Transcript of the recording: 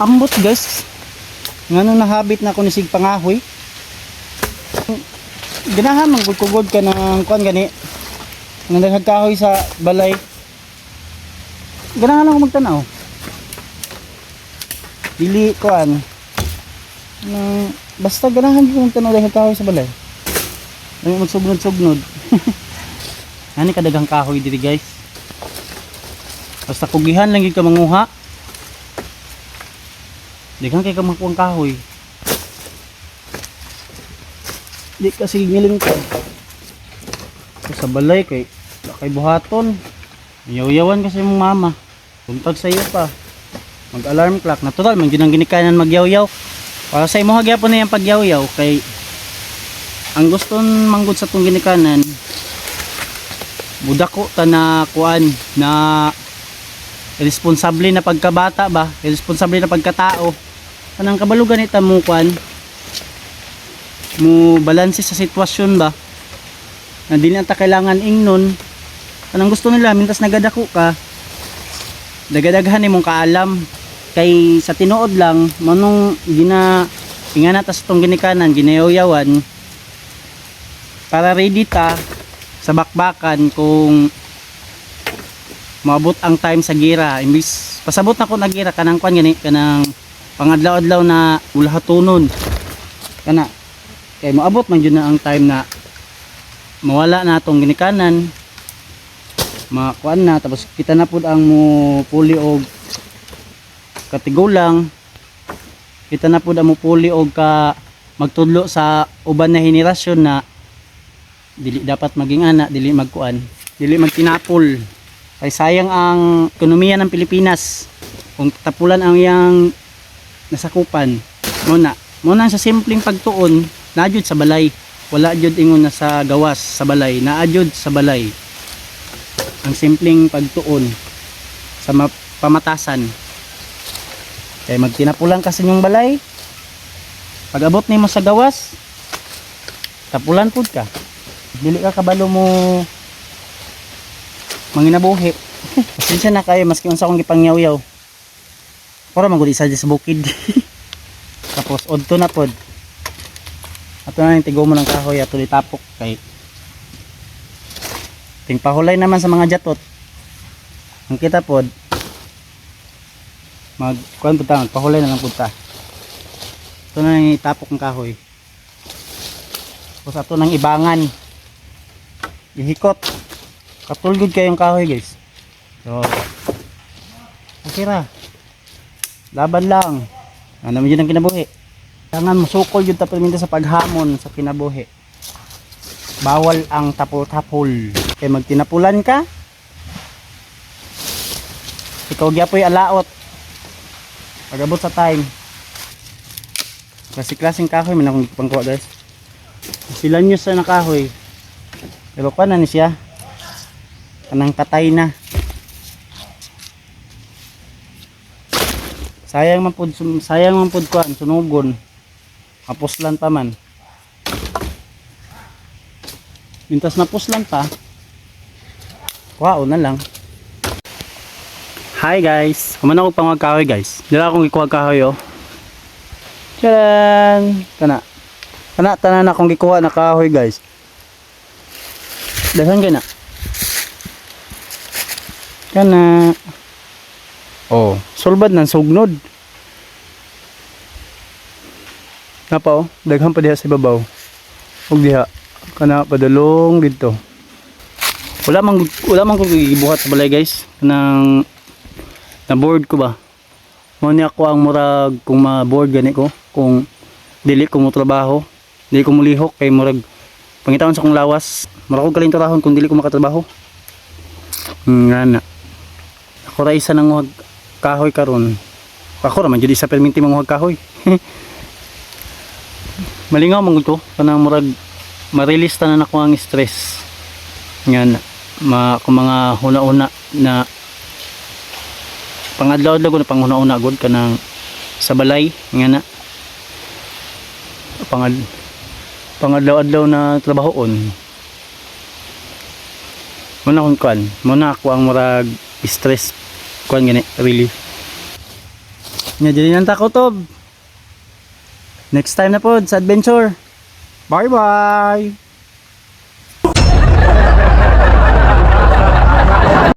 ambot guys. Ngano nahabit na ko ni sig pangahoy. Ganahan man gud ka ng kuan gani. Nang kahoy sa balay. Ganahan ako magtanaw. Dili kuan. Basta ganahan ko magtanaw dahil kahoy sa balay. Ay magsugnod-sugnod. Ani kadagang kahoy diri guys. Basta kugihan lang gyud ka manguha. Dikan kay ka makuang kahoy. Di kasi ngiling ko. Sa balay kay buhaton. Yaw-yawan kasi mong mama. Tuntag sa iyo pa. Mag-alarm clock. Natural man gyud ang ginikanan magyaw-yaw. Para sa imo hagyapon na yang pagyaw-yaw kay ang guston manggod sa tong ginikanan budako ta na kuan na responsable na pagkabata ba, responsable na pagkatao. Kanang kabalugan ita mo kuan mo balanse sa sitwasyon ba na dili na ta kailangan ingnon. Kanang gusto nila mintas nagadako ka dagadaghan imong kaalam kay sa tinuod lang manong ingana ta sa tong ginikanan ginayaw-yawan para ready ta sa bakbakan kung maabot ang time sa gira. Imbis pasabot na ko na gira kanang kuan gani kanang pangadlaw-adlaw na ulahatunon kana kay maabot man jud na ang time na mawala na atong ginikanan makuan na tapos kita na pud ang mo puli og katigulang kita na pud ang mo puli og ka magtudlo sa uban na henerasyon na dili dapat maging ana dili magkuan dili magtinapol kay sayang ang ekonomiya ng Pilipinas kung tapulan ang yang nasakupan muna sa simpleng pagtuon naajud sa balay wala jud ingon na sa gawas sa balay naajud sa balay ang simpleng pagtuon sa pamatasan kay magtinapulan kasi yung balay pag abot nimo sa gawas tapulan pud ka dili ka kabalo mo manginabuhi pasensya na kayo maski unsa akong gipangyaw-yaw para magud isa sa bukid tapos odto na pod ato na yung tigo mo ng kahoy ato ditapok kay ting pahulay naman sa mga jatot ang kita pod magkuan pud ta pahulay na lang pud ta ato na yung itapok ng kahoy tapos ato nang ibangan ihikot katulgod kayong kahoy guys so okay ra laban lang ano mo yun ang kinabuhi kailangan musukol yun tapos sa paghamon sa kinabuhi bawal ang tapol-tapol kaya magtinapulan ka ikaw gyapoy alaot pag-abot sa time klaseng kahoy man akong pangkuha guys sila nyo sa nakahoy pero pa na ni siya kanang katay na sayang man pud kuan sunugon kapuslan pa man mintas na puslan pa wow na lang. Hi guys, kumana ko pang magkahoy guys dila akong gikuha kahoy oh tcharan kana tanan akong gikuha na kahoy guys dahan ka na kana oh sulbad ng sugnod napa oh daghan pa diha sa ibabaw ug diha kana padulong dito wala man ko gibuhat sa balay guys kanang na board ko ba mo ni ako ang murag kung ma-board gani ko kung dili ko mo trabaho dili ko mulihok kay murag pangitawon sa kong lawas marakog kaling turahon kung dili ko makatrabaho ngana ako ra isa nang huwag kahoy karon ako ra man jud isa perminti manguhag kahoy malingaw man ko kanang murag ma-release tanan ako ang stress ngana kung mga huna-una na pangadlaw-adlaw ko na panghuna-una gud kanang sa balay ngana pangadlaw-adlaw na trabahoon muna kung kuan muna ako ang murag stress kuan gani really Nya dili nang takotob. Next time na pod sa adventure. Bye bye.